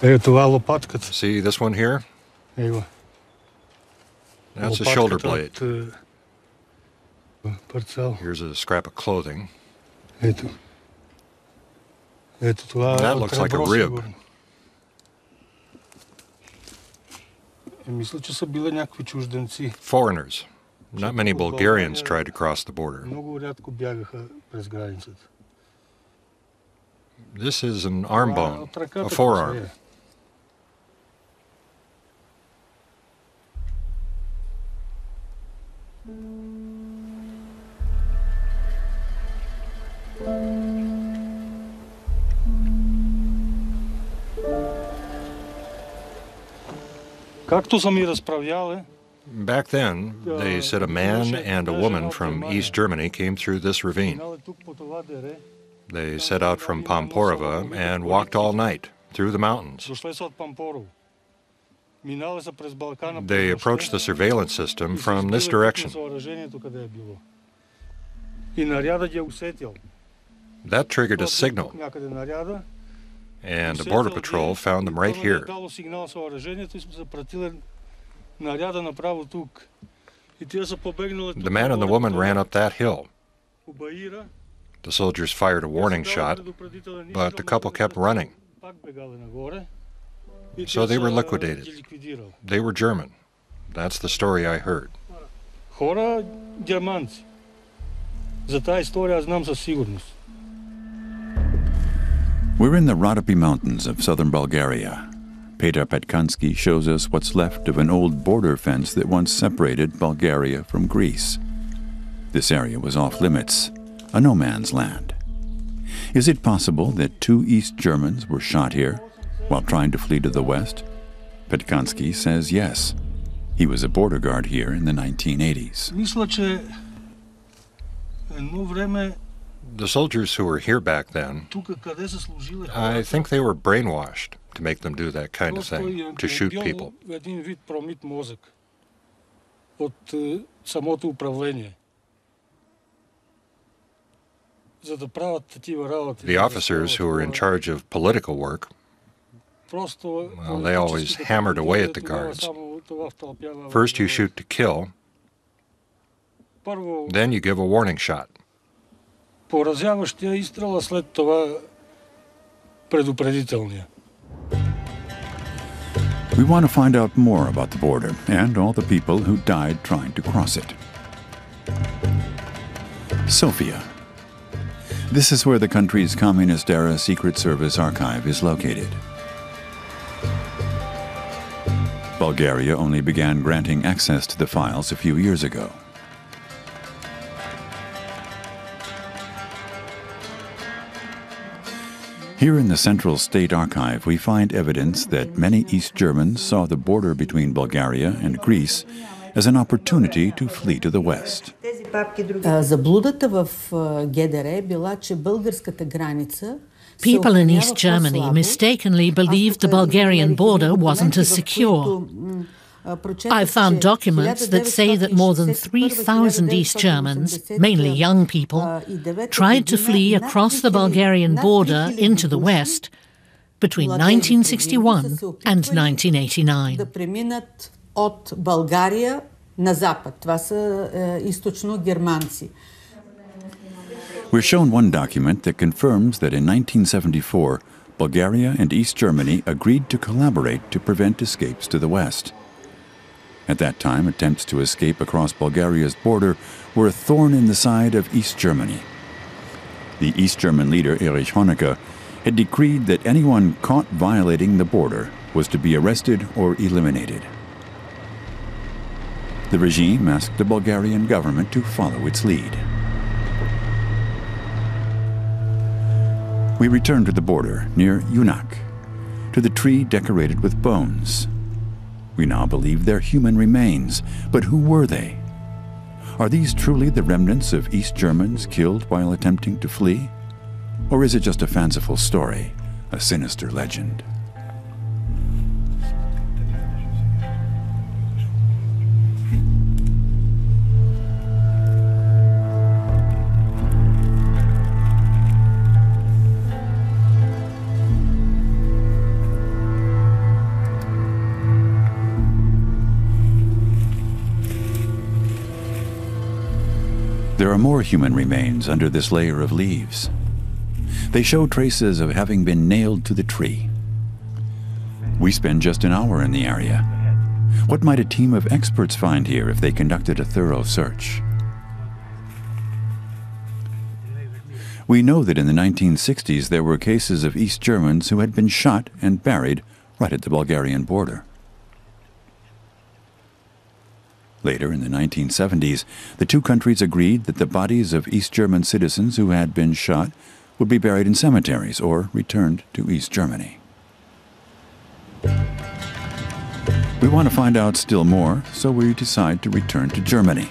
See this one here? That's a shoulder blade. Here's a scrap of clothing. That looks like a rib. Foreigners. Not many Bulgarians tried to cross the border. This is an arm bone, a forearm. Back then, they said a man and a woman from East Germany came through this ravine. They set out from Pamporova and walked all night through the mountains. They approached the surveillance system from this direction. That triggered a signal, and the Border Patrol found them right here. The man and the woman ran up that hill. The soldiers fired a warning shot, but the couple kept running. So they were liquidated. They were German. That's the story I heard. We're in the Rhodope Mountains of southern Bulgaria. Peter Petkansky shows us what's left of an old border fence that once separated Bulgaria from Greece. This area was off limits, a no-man's land. Is it possible that 2 East Germans were shot here while trying to flee to the west? Petkansky says yes. He was a border guard here in the 1980s. The soldiers who were here back then, I think they were brainwashed to make them do that kind of thing, to shoot people. The officers who were in charge of political work, well, they always hammered away at the guards. First you shoot to kill, then you give a warning shot. We want to find out more about the border and all the people who died trying to cross it. Sofia. This is where the country's communist-era Secret Service archive is located. Bulgaria only began granting access to the files a few years ago. Here in the Central State Archive, we find evidence that many East Germans saw the border between Bulgaria and Greece as an opportunity to flee to the west. People in East Germany mistakenly believed the Bulgarian border wasn't as secure. I've found documents that say that more than 3,000 East Germans, mainly young people, tried to flee across the Bulgarian border into the west between 1961 and 1989. We're shown one document that confirms that in 1974, Bulgaria and East Germany agreed to collaborate to prevent escapes to the west. At that time, attempts to escape across Bulgaria's border were a thorn in the side of East Germany. The East German leader, Erich Honecker, had decreed that anyone caught violating the border was to be arrested or eliminated. The regime asked the Bulgarian government to follow its lead. We return to the border near Yunak, to the tree decorated with bones. We now believe they're human remains, but who were they? Are these truly the remnants of East Germans killed while attempting to flee? Or is it just a fanciful story, a sinister legend? There are more human remains under this layer of leaves. They show traces of having been nailed to the tree. We spend just an hour in the area. What might a team of experts find here if they conducted a thorough search? We know that in the 1960s there were cases of East Germans who had been shot and buried right at the Bulgarian border. Later, in the 1970s, the two countries agreed that the bodies of East German citizens who had been shot would be buried in cemeteries or returned to East Germany. We want to find out still more, so we decide to return to Germany.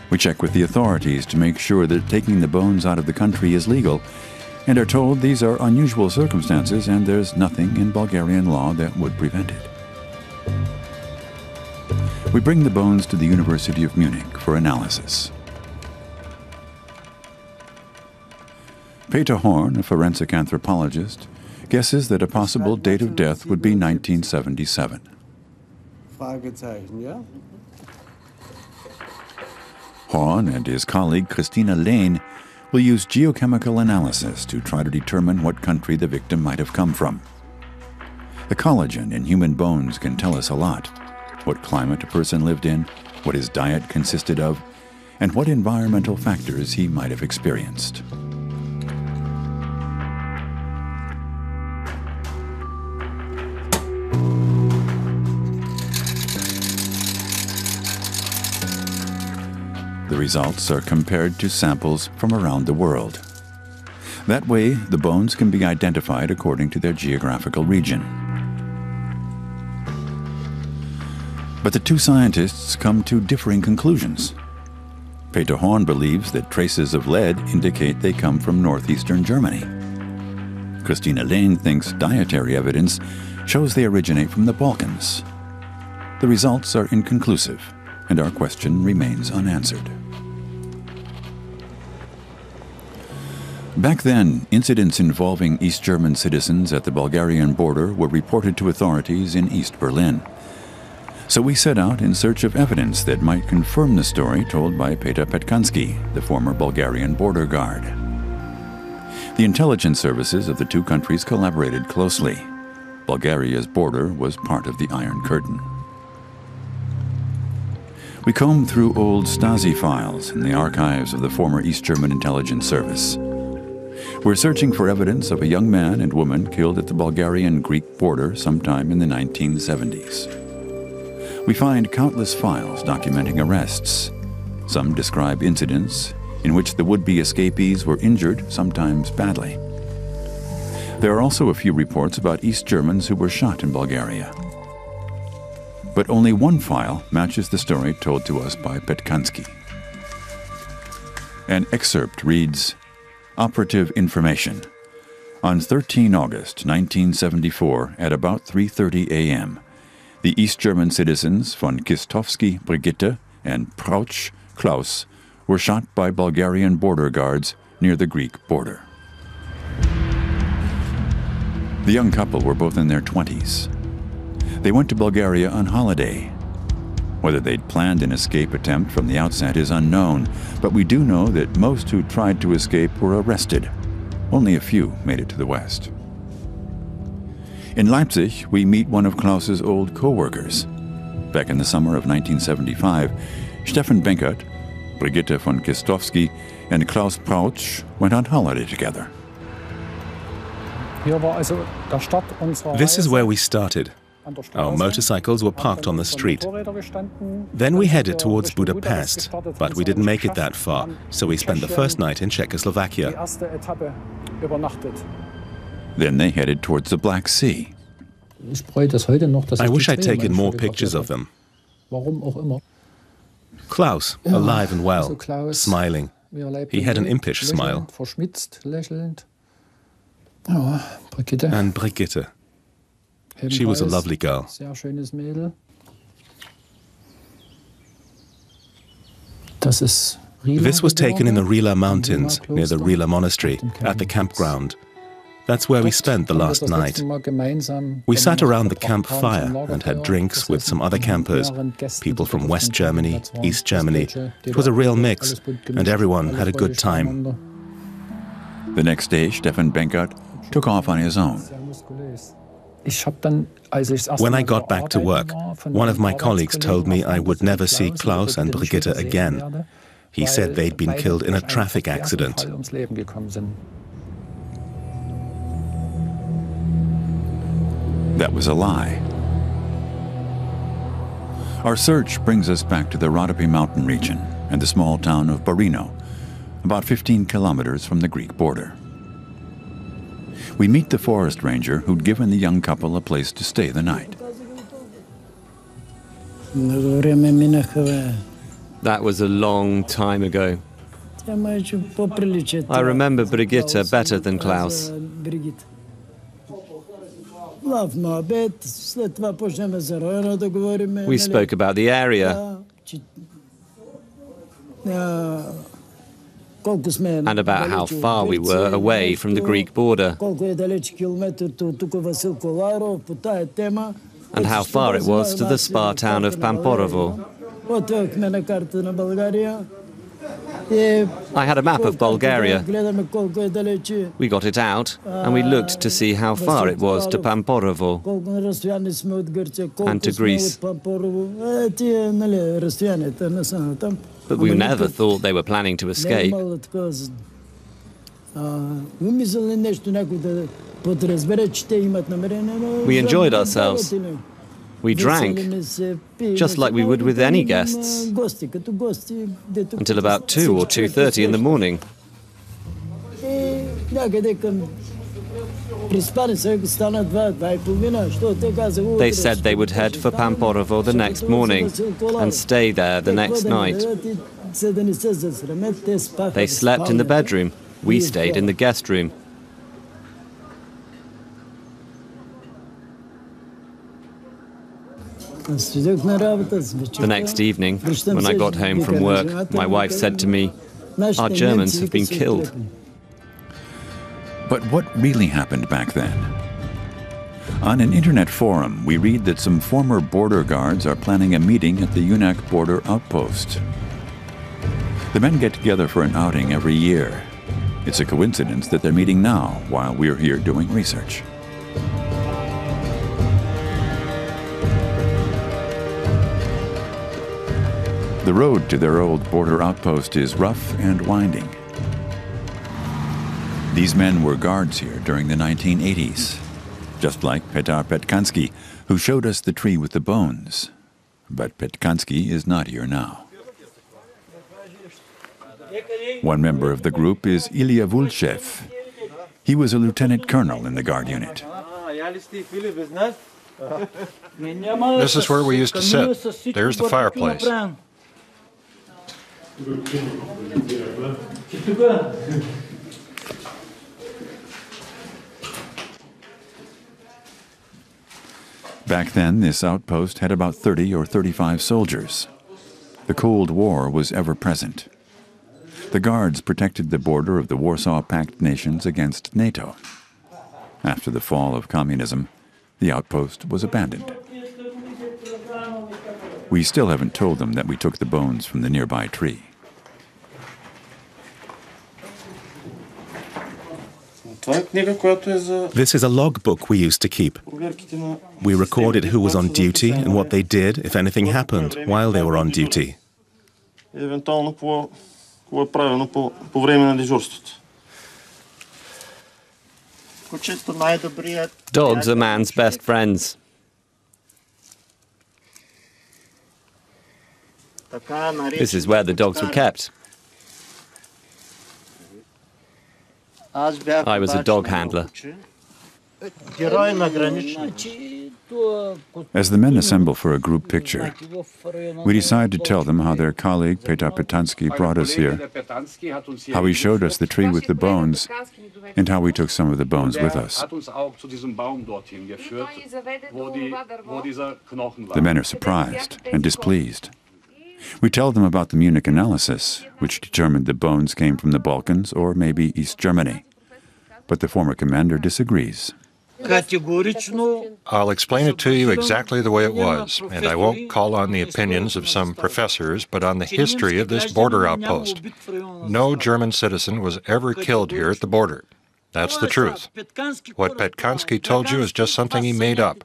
We check with the authorities to make sure that taking the bones out of the country is legal, and are told these are unusual circumstances and there's nothing in Bulgarian law that would prevent it. We bring the bones to the University of Munich for analysis. Peter Horn, a forensic anthropologist, guesses that a possible date of death would be 1977. Horn and his colleague Christina Lehn will use geochemical analysis to try to determine what country the victim might have come from. The collagen in human bones can tell us a lot: what climate a person lived in, what his diet consisted of, and what environmental factors he might have experienced. The results are compared to samples from around the world. That way, the bones can be identified according to their geographical region. But the two scientists come to differing conclusions. Peter Horn believes that traces of lead indicate they come from northeastern Germany. Christina Lehn thinks dietary evidence shows they originate from the Balkans. The results are inconclusive, and our question remains unanswered. Back then, incidents involving East German citizens at the Bulgarian border were reported to authorities in East Berlin. So we set out in search of evidence that might confirm the story told by Peter Petkansky, the former Bulgarian border guard. The intelligence services of the two countries collaborated closely. Bulgaria's border was part of the Iron Curtain. We combed through old Stasi files in the archives of the former East German Intelligence Service. We're searching for evidence of a young man and woman killed at the Bulgarian-Greek border sometime in the 1970s. We find countless files documenting arrests. Some describe incidents in which the would-be escapees were injured, sometimes badly. There are also a few reports about East Germans who were shot in Bulgaria. But only one file matches the story told to us by Petkansky. An excerpt reads, "Operative information. On 13 August 1974 at about 3:30 a.m., the East German citizens von Kistovsky Brigitte and Prauch Klaus were shot by Bulgarian border guards near the Greek border." The young couple were both in their 20s. They went to Bulgaria on holiday. Whether they'd planned an escape attempt from the outset is unknown, but we do know that most who tried to escape were arrested. Only a few made it to the west. In Leipzig, we meet one of Klaus's old co-workers. Back in the summer of 1975, Stefan Benkert, Brigitte von Kistovsky, and Klaus Prauch went on holiday together. This is where we started. Our motorcycles were parked on the street. Then we headed towards Budapest, but we didn't make it that far, so we spent the first night in Czechoslovakia. Then they headed towards the Black Sea. I wish I'd taken more pictures of them. Klaus, alive and well, smiling. He had an impish smile. And Brigitte. She was a lovely girl. This was taken in the Rila Mountains, near the Rila Monastery, at the campground. That's where we spent the last night. We sat around the campfire and had drinks with some other campers, people from West Germany, East Germany. It was a real mix, and everyone had a good time. The next day, Stefan Benkert took off on his own. When I got back to work, one of my colleagues told me I would never see Klaus and Brigitte again. He said they'd been killed in a traffic accident. That was a lie. Our search brings us back to the Rhodope mountain region and the small town of Barino, about 15 kilometers from the Greek border. We meet the forest ranger who'd given the young couple a place to stay the night. That was a long time ago. I remember Brigitte better than Klaus. We spoke about the area and about how far we were away from the Greek border and how far it was to the spa town of Pamporovo. I had a map of Bulgaria. We got it out and we looked to see how far it was to Pamporovo and to Greece. But we never thought they were planning to escape. We enjoyed ourselves. We drank, just like we would with any guests, until about 2 or 2:30 in the morning. They said they would head for Pamporovo the next morning and stay there the next night. They slept in the bedroom. We stayed in the guest room. The next evening, when I got home from work, my wife said to me, "Our Germans have been killed." But what really happened back then? On an internet forum, we read that some former border guards are planning a meeting at the Yunak border outpost. The men get together for an outing every year. It's a coincidence that they're meeting now while we're here doing research. The road to their old border outpost is rough and winding. These men were guards here during the 1980s, just like Petar Petkansky, who showed us the tree with the bones. But Petkansky is not here now. One member of the group is Ilya Vulchev. He was a lieutenant colonel in the guard unit. This is where we used to sit. There's the fireplace. Back then, this outpost had about 30 or 35 soldiers. The Cold War was ever present. The guards protected the border of the Warsaw Pact nations against NATO. After the fall of communism, the outpost was abandoned. We still haven't told them that we took the bones from the nearby tree. This is a logbook we used to keep. We recorded who was on duty and what they did if anything happened while they were on duty. Dogs are man's best friends. This is where the dogs were kept. I was a dog handler. As the men assemble for a group picture, we decide to tell them how their colleague Petar Petkansky brought us here, how he showed us the tree with the bones, and how we took some of the bones with us. The men are surprised and displeased. We tell them about the Munich analysis, which determined the bones came from the Balkans or maybe East Germany. But the former commander disagrees. I'll explain it to you exactly the way it was, and I won't call on the opinions of some professors, but on the history of this border outpost. No German citizen was ever killed here at the border. That's the truth. What Petkansky told you is just something he made up.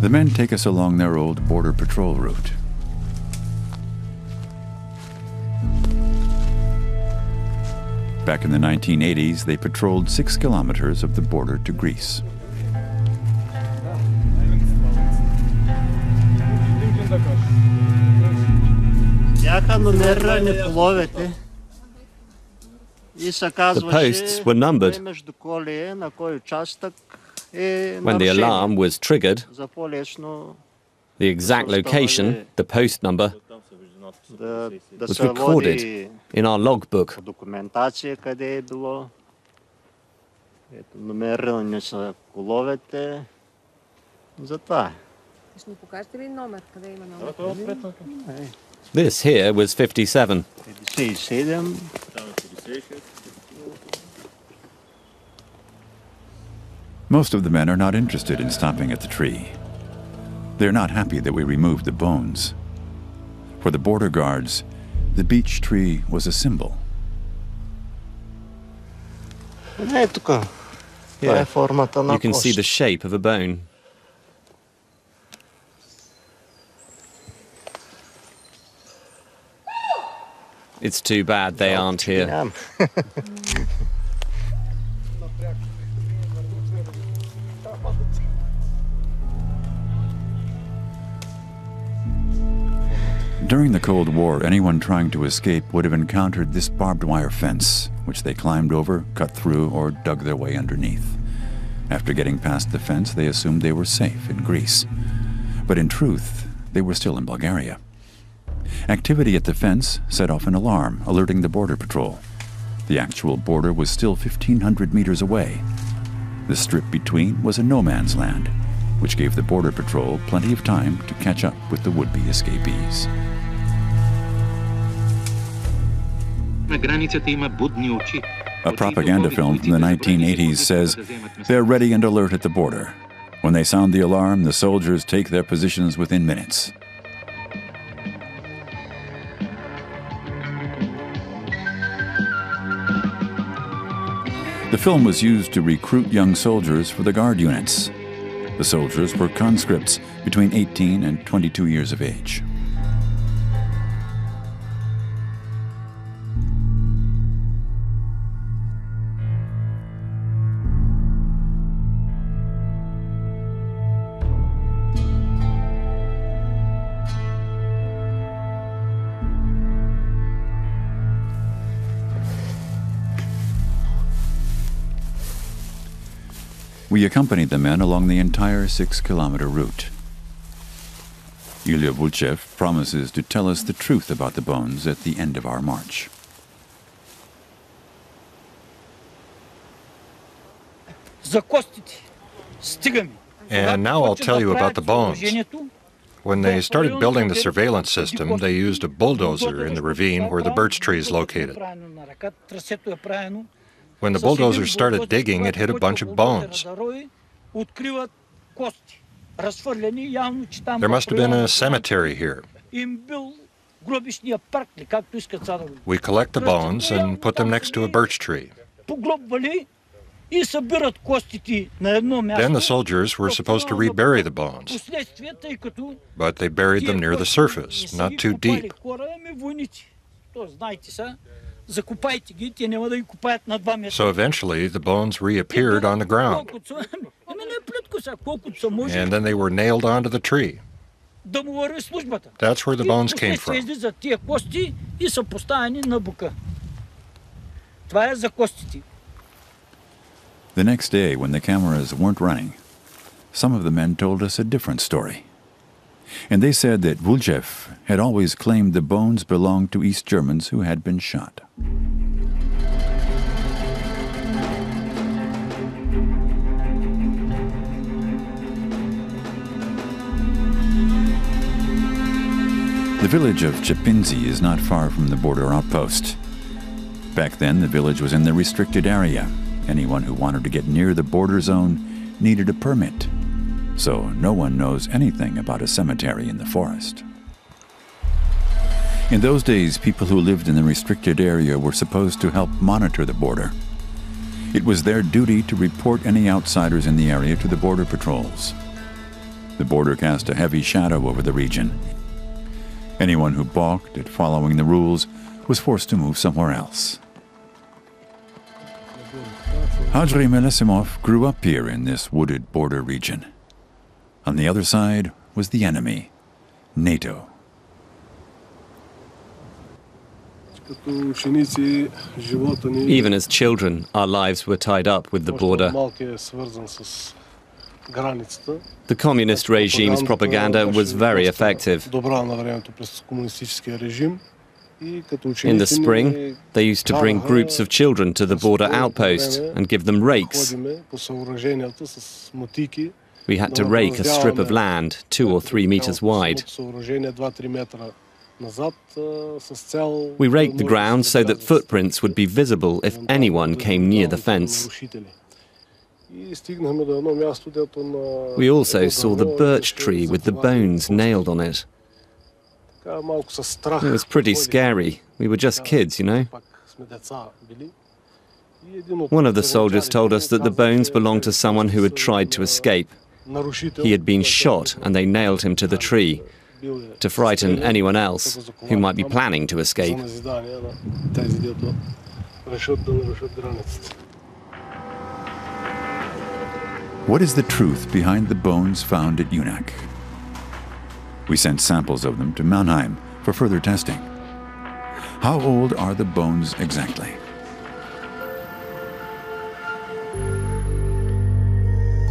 The men take us along their old border patrol route. Back in the 1980s, they patrolled 6 kilometers of the border to Greece. The posts were numbered. When the alarm was triggered, the exact location, the post number, was recorded in our logbook. This here was 57. Most of the men are not interested in stopping at the tree. They're not happy that we removed the bones. For the border guards, the beech tree was a symbol. Yeah. You can see the shape of a bone. It's too bad they aren't here. During the Cold War, anyone trying to escape would have encountered this barbed wire fence, which they climbed over, cut through, or dug their way underneath. After getting past the fence, they assumed they were safe in Greece. But in truth, they were still in Bulgaria. Activity at the fence set off an alarm, alerting the border patrol. The actual border was still 1,500 meters away. The strip between was a no man's land, which gave the border patrol plenty of time to catch up with the would-be escapees. A propaganda film from the 1980s says they're ready and alert at the border. When they sound the alarm, the soldiers take their positions within minutes. The film was used to recruit young soldiers for the guard units. The soldiers were conscripts between 18 and 22 years of age. We accompanied the men along the entire 6-kilometer route. Ilya Vulchev promises to tell us the truth about the bones at the end of our march. And now I'll tell you about the bones. When they started building the surveillance system, they used a bulldozer in the ravine where the birch tree is located. When the bulldozer started digging, it hit a bunch of bones. There must have been a cemetery here. We collect the bones and put them next to a birch tree. Then the soldiers were supposed to rebury the bones, but they buried them near the surface, not too deep. So eventually the bones reappeared on the ground, and then they were nailed onto the tree. That's where the bones came from. The next day, when the cameras weren't running, some of the men told us a different story. And they said that Vulchev had always claimed the bones belonged to East Germans who had been shot. The village of Chepinzi is not far from the border outpost. Back then, the village was in the restricted area. Anyone who wanted to get near the border zone needed a permit. So no one knows anything about a cemetery in the forest. In those days, people who lived in the restricted area were supposed to help monitor the border. It was their duty to report any outsiders in the area to the border patrols. The border cast a heavy shadow over the region. Anyone who balked at following the rules was forced to move somewhere else. Hadri Melesimov grew up here in this wooded border region. On the other side was the enemy, NATO. Even as children, our lives were tied up with the border. The communist regime's propaganda was very effective. In the spring, they used to bring groups of children to the border outpost and give them rakes. We had to rake a strip of land 2 or 3 meters wide. We raked the ground so that footprints would be visible if anyone came near the fence. We also saw the birch tree with the bones nailed on it. It was pretty scary. We were just kids, you know. One of the soldiers told us that the bones belonged to someone who had tried to escape. He had been shot and they nailed him to the tree to frighten anyone else who might be planning to escape. What is the truth behind the bones found at Yunak? We sent samples of them to Mannheim for further testing. How old are the bones exactly?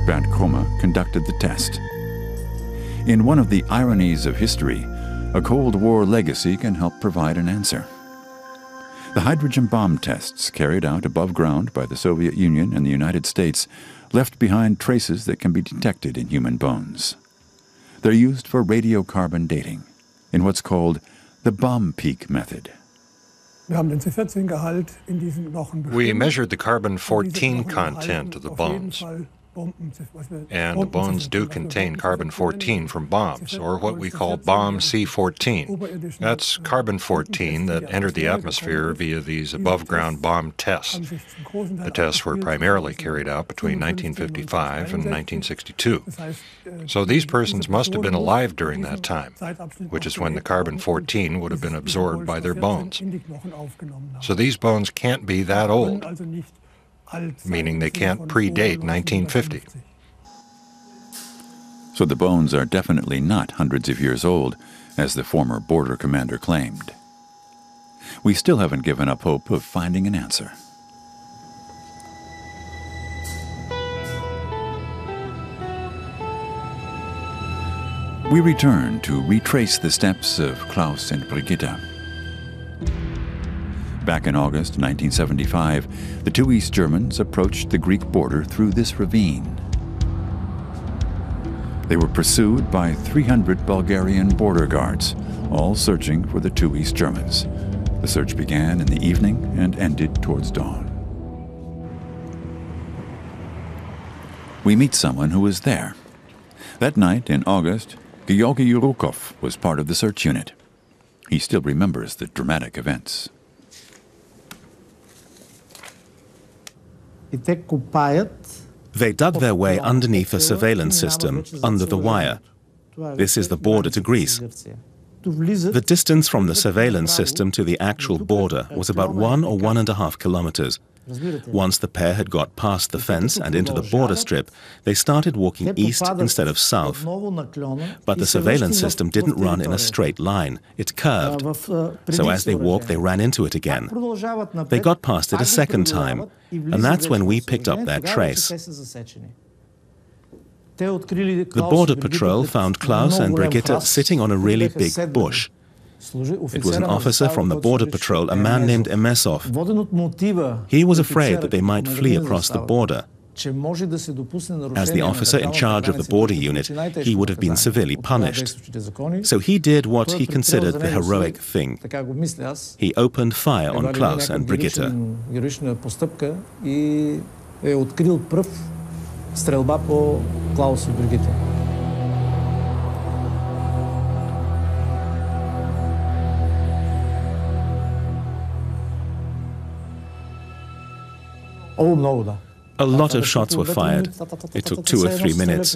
Bernd Krummer conducted the test. In one of the ironies of history, a Cold War legacy can help provide an answer. The hydrogen bomb tests carried out above ground by the Soviet Union and the United States left behind traces that can be detected in human bones. They're used for radiocarbon dating in what's called the bomb peak method. We measured the carbon-14 content of the bones. And the bones do contain carbon-14 from bombs, or what we call bomb C-14. That's carbon-14 that entered the atmosphere via these above-ground bomb tests. The tests were primarily carried out between 1955 and 1962. So these persons must have been alive during that time, which is when the carbon-14 would have been absorbed by their bones. So these bones can't be that old, meaning they can't predate 1950. So the bones are definitely not hundreds of years old, as the former border commander claimed. We still haven't given up hope of finding an answer. We return to retrace the steps of Klaus and Brigitta. Back in August 1975, the two East Germans approached the Greek border through this ravine. They were pursued by 300 Bulgarian border guards, all searching for the two East Germans. The search began in the evening and ended towards dawn. We meet someone who was there. That night in August, Georgy Yurukov was part of the search unit. He still remembers the dramatic events. They dug their way underneath a surveillance system, under the wire. This is the border to Greece. The distance from the surveillance system to the actual border was about 1 or 1.5 kilometers. Once the pair had got past the fence and into the border strip, they started walking east instead of south. But the surveillance system didn't run in a straight line. It curved. So as they walked, they ran into it again. They got past it a second time, and that's when we picked up their trace. The border patrol found Klaus and Brigitta sitting on a really big bush. It was an officer from the border patrol, a man named Emesov. He was afraid that they might flee across the border. As the officer in charge of the border unit, he would have been severely punished. So he did what he considered the heroic thing. He opened fire on Klaus and Brigitte. A lot of shots were fired. It took 2 or 3 minutes.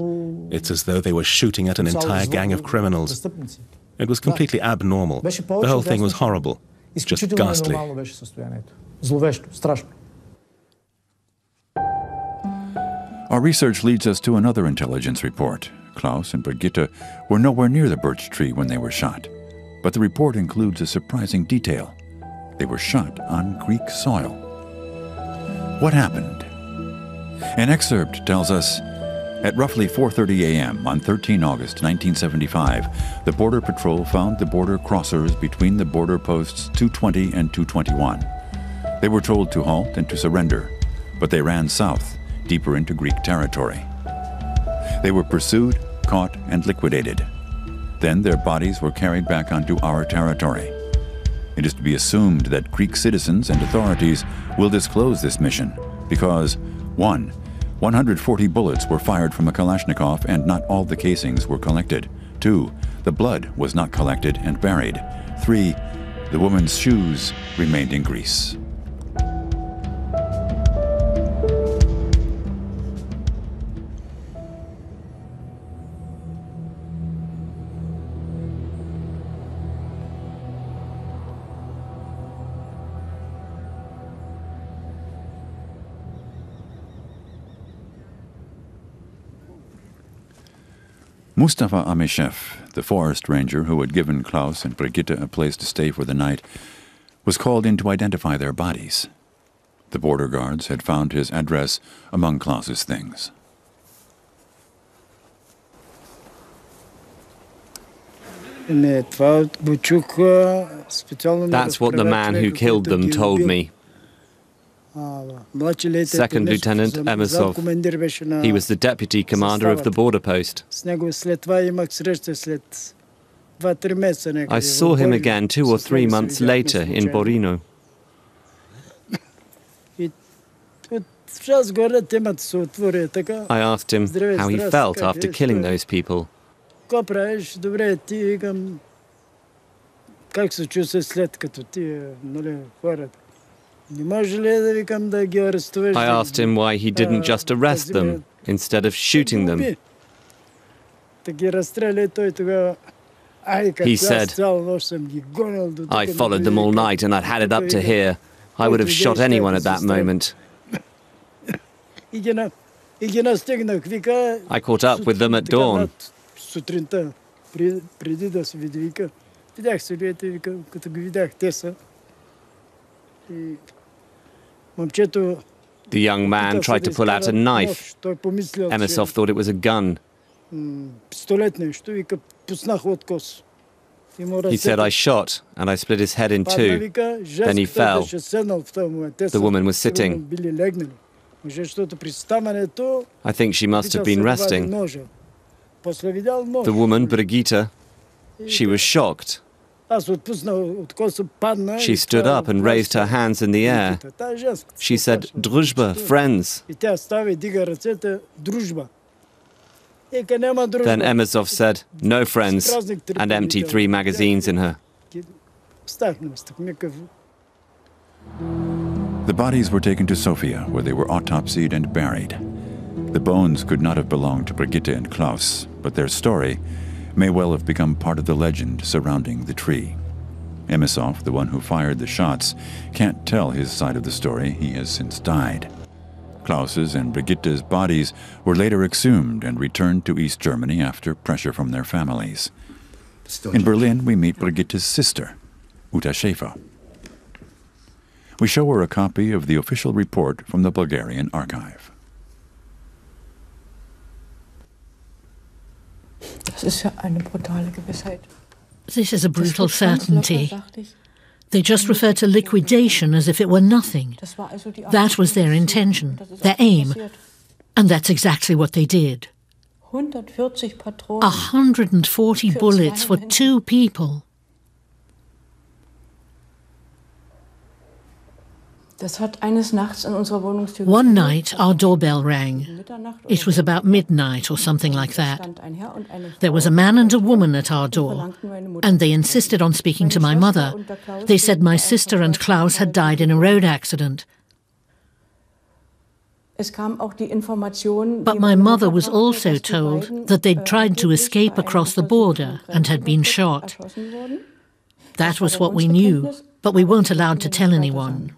It's as though they were shooting at an entire gang of criminals. It was completely abnormal. The whole thing was horrible, just ghastly. Our research leads us to another intelligence report. Klaus and Brigitte were nowhere near the birch tree when they were shot. But the report includes a surprising detail. They were shot on Greek soil. What happened? An excerpt tells us, at roughly 4:30 a.m. on 13 August 1975, the Border Patrol found the border crossers between the border posts 220 and 221. They were told to halt and to surrender, but they ran south, deeper into Greek territory. They were pursued, caught, and liquidated. Then their bodies were carried back onto our territory. It is to be assumed that Greek citizens and authorities will disclose this mission because 140 bullets were fired from a Kalashnikov and not all the casings were collected. 2, the blood was not collected and buried. 3, the woman's shoes remained in Greece. Mustafa Ameshev, the forest ranger who had given Klaus and Brigitte a place to stay for the night, was called in to identify their bodies. The border guards had found his address among Klaus's things. That's what the man who killed them told me. Second Lieutenant Emisov. He was the deputy commander of the border post. I saw him again 2 or 3 months later in Borino. I asked him how he felt after killing those people. I asked him why he didn't just arrest them instead of shooting them. He said, I followed them all night and I'd had it up to here. I would have shot anyone at that moment. I caught up with them at dawn. The young man tried to pull out a knife. Emisov thought it was a gun. He said, I shot, and I split his head in 2. Then he fell. The woman was sitting. I think she must have been resting. The woman, Brigitte, she was shocked. She stood up and raised her hands in the air. She said, Druzhba, friends. Then Emisov said, no friends, and emptied 3 magazines in her. The bodies were taken to Sofia, where they were autopsied and buried. The bones could not have belonged to Brigitte and Klaus, but their story may well have become part of the legend surrounding the tree. Emisov, the one who fired the shots, can't tell his side of the story. He has since died. Klaus's and Brigitte's bodies were later exhumed and returned to East Germany after pressure from their families. In Berlin, we meet Brigitte's sister, Uta Schäfer. We show her a copy of the official report from the Bulgarian archive. This is a brutal certainty. They just refer to liquidation as if it were nothing. That was their intention, their aim. And that's exactly what they did. 140 bullets for 2 people. One night, our doorbell rang. It was about midnight or something like that. There was a man and a woman at our door, and they insisted on speaking to my mother. They said my sister and Klaus had died in a road accident. But my mother was also told that they'd tried to escape across the border and had been shot. That was what we knew, but we weren't allowed to tell anyone.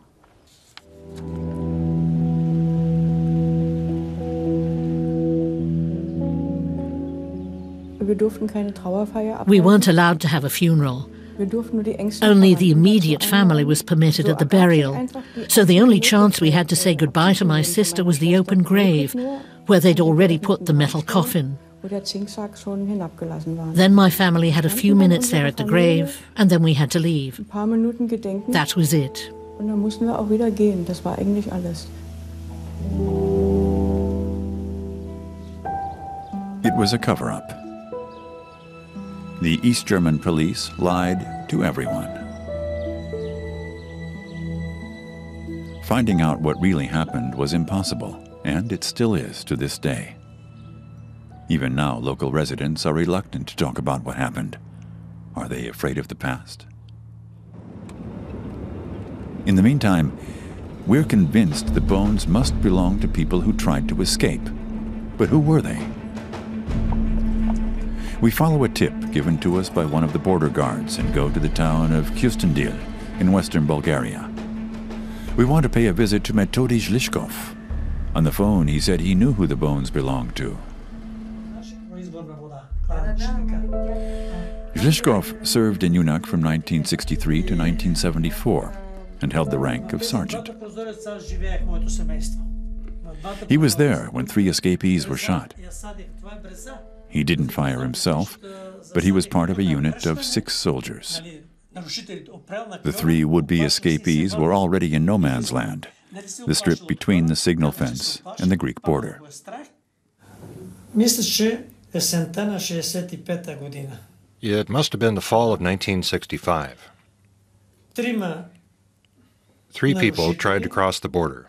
We weren't allowed to have a funeral. Only the immediate family was permitted at the burial. So the only chance we had to say goodbye to my sister was the open grave, where they'd already put the metal coffin. Then my family had a few minutes there at the grave, and then we had to leave. That was it. It was a cover-up. The East German police lied to everyone. Finding out what really happened was impossible, and it still is to this day. Even now, local residents are reluctant to talk about what happened. Are they afraid of the past? In the meantime, we're convinced the bones must belong to people who tried to escape. But who were they? We follow a tip given to us by one of the border guards and go to the town of Kyustendil in western Bulgaria. We want to pay a visit to Metody Zhlishkov. On the phone, he said he knew who the bones belonged to. Zhlishkov served in Yunak from 1963 to 1974 and held the rank of sergeant. He was there when 3 escapees were shot. He didn't fire himself, but he was part of a unit of 6 soldiers. The 3 would-be escapees were already in no man's land, the strip between the signal fence and the Greek border. It must have been the fall of 1965. 3 people tried to cross the border.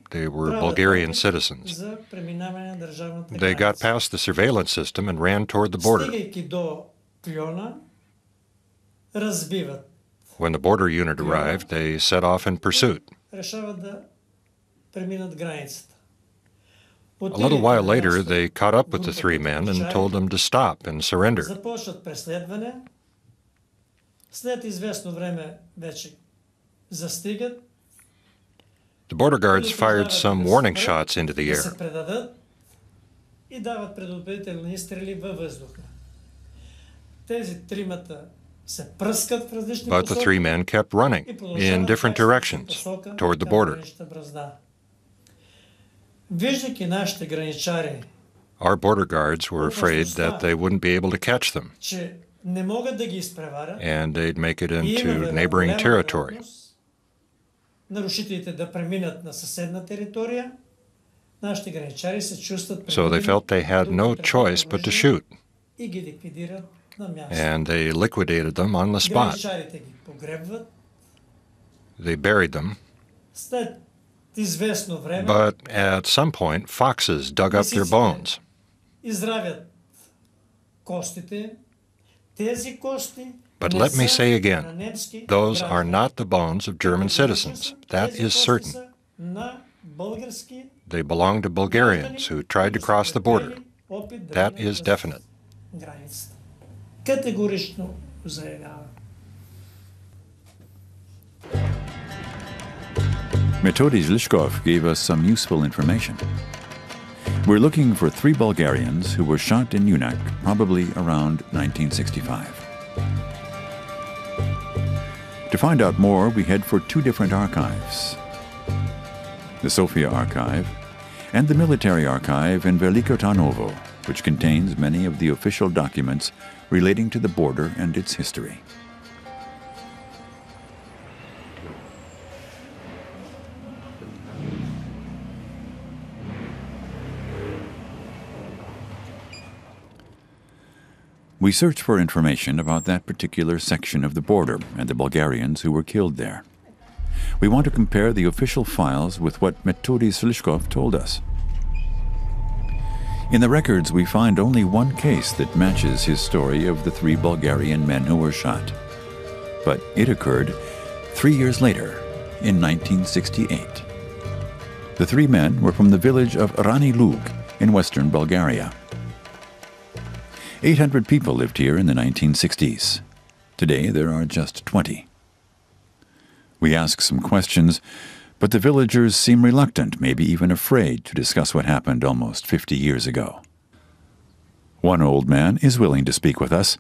They were Bulgarian citizens. They got past the surveillance system and ran toward the border. When the border unit arrived, they set off in pursuit. A little while later, they caught up with the 3 men and told them to stop and surrender. The border guards fired some warning shots into the air. But the 3 men kept running in different directions toward the border. Our border guards were afraid that they wouldn't be able to catch them, and they'd make it into neighboring territory. So they felt they had no choice but to shoot, and they liquidated them on the spot. They buried them, but at some point, foxes dug up their bones. But let me say again, those are not the bones of German citizens. That is certain. They belong to Bulgarians who tried to cross the border. That is definite. Metody Zhlishkov gave us some useful information. We're looking for 3 Bulgarians who were shot in Yunak, probably around 1965. To find out more, we head for 2 different archives. The Sofia Archive and the Military Archive in Veliko Tarnovo, which contains many of the official documents relating to the border and its history. We search for information about that particular section of the border and the Bulgarians who were killed there. We want to compare the official files with what Metodi Slishkov told us. In the records, we find only one case that matches his story of the 3 Bulgarian men who were shot. But it occurred 3 years later, in 1968. The 3 men were from the village of Rani Lug in western Bulgaria. 800 people lived here in the 1960s. Today, there are just 20. We ask some questions, but the villagers seem reluctant, maybe even afraid, to discuss what happened almost 50 years ago. One old man is willing to speak with us,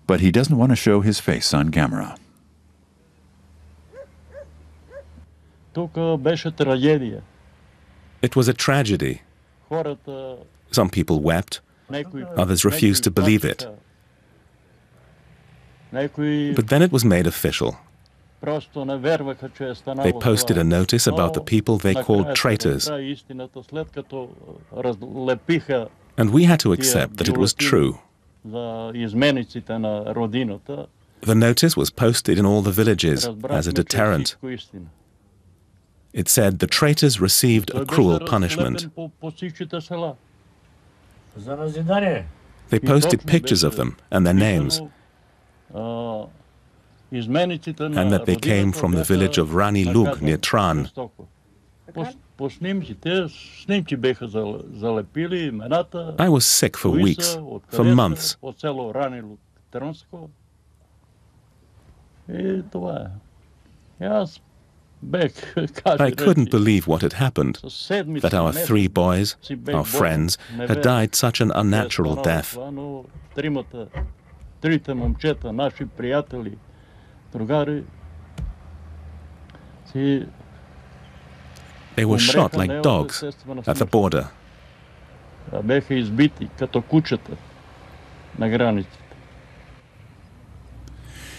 but he doesn't want to show his face on camera. It was a tragedy. Some people wept, others refused to believe it. But then it was made official. They posted a notice about the people they called traitors. And we had to accept that it was true. The notice was posted in all the villages as a deterrent. It said the traitors received a cruel punishment. They posted pictures of them and their names, and that they came from the village of Rani Lug near Tran. I was sick for weeks, for months. I couldn't believe what had happened, that our 3 boys, our friends, had died such an unnatural death. They were shot like dogs at the border.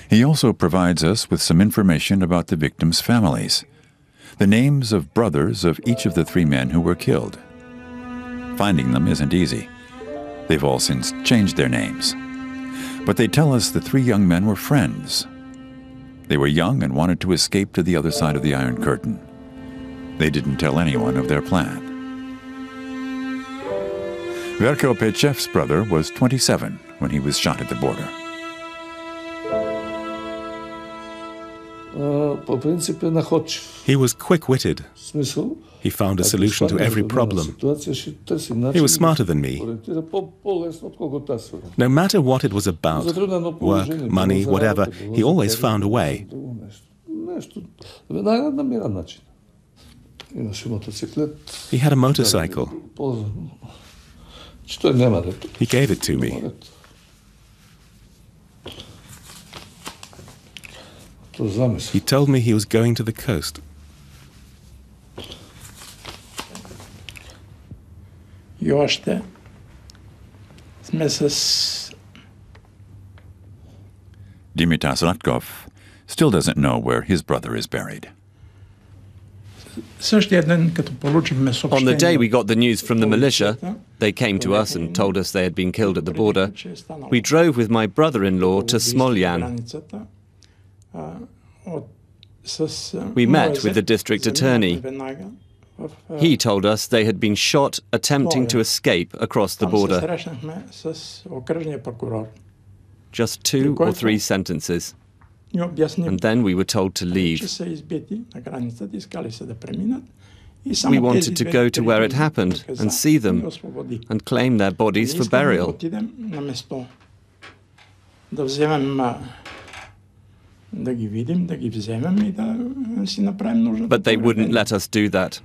He also provides us with some information about the victims' families, the names of brothers of each of the 3 men who were killed. Finding them isn't easy. They've all since changed their names. But they tell us the 3 young men were friends. They were young and wanted to escape to the other side of the Iron Curtain. They didn't tell anyone of their plan. Verko Pechev's brother was 27 when he was shot at the border. He was quick-witted. He found a solution to every problem. He was smarter than me. No matter what it was about, work, money, whatever, he always found a way. He had a motorcycle. He gave it to me. He told me he was going to the coast. Dimitas Ratkov still doesn't know where his brother is buried. On the day we got the news from the militia, they came to us and told us they had been killed at the border. We drove with my brother-in-law to Smolyan. We met with the district attorney. He told us they had been shot attempting to escape across the border. Just 2 or 3 sentences. And then we were told to leave. We wanted to go to where it happened and see them and claim their bodies for burial. But they wouldn't let us do that.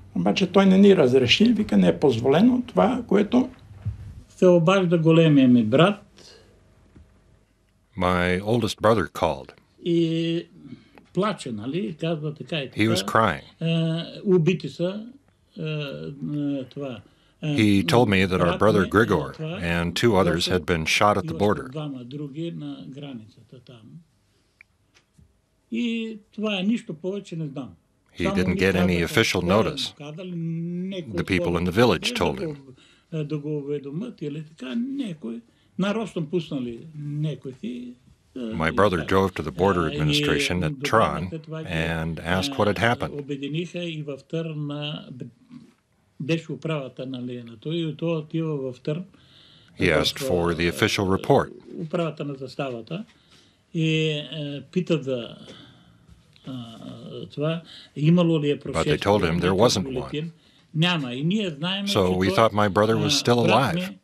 My oldest brother called. He was crying. He told me that our brother Grigor and 2 others had been shot at the border. He didn't get any official notice. The people in the village told him. My brother drove to the border administration at Tran and asked what had happened. He asked for the official report. But they told him there wasn't one. So we thought my brother was still alive.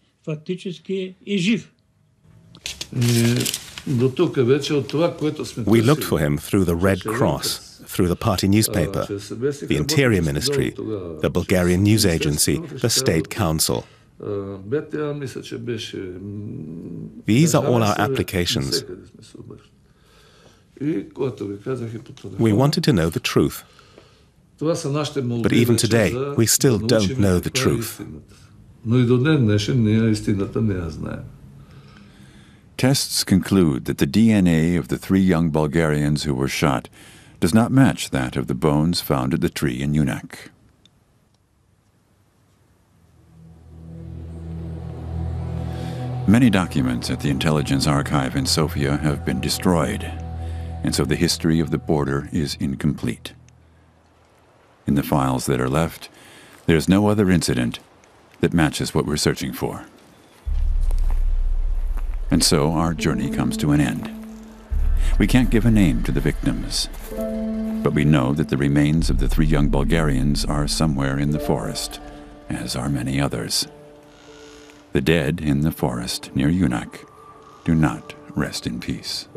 We looked for him through the Red Cross, through the party newspaper, the Interior Ministry, the Bulgarian News Agency, the State Council. These are all our applications. We wanted to know the truth. But even today, we still don't know the truth. Tests conclude that the DNA of the 3 young Bulgarians who were shot does not match that of the bones found at the tree in Yunak. Many documents at the intelligence archive in Sofia have been destroyed, and so the history of the border is incomplete. In the files that are left, there's no other incident that matches what we're searching for. And so our journey comes to an end. We can't give a name to the victims, but we know that the remains of the 3 young Bulgarians are somewhere in the forest, as are many others. The dead in the forest near Yunak do not rest in peace.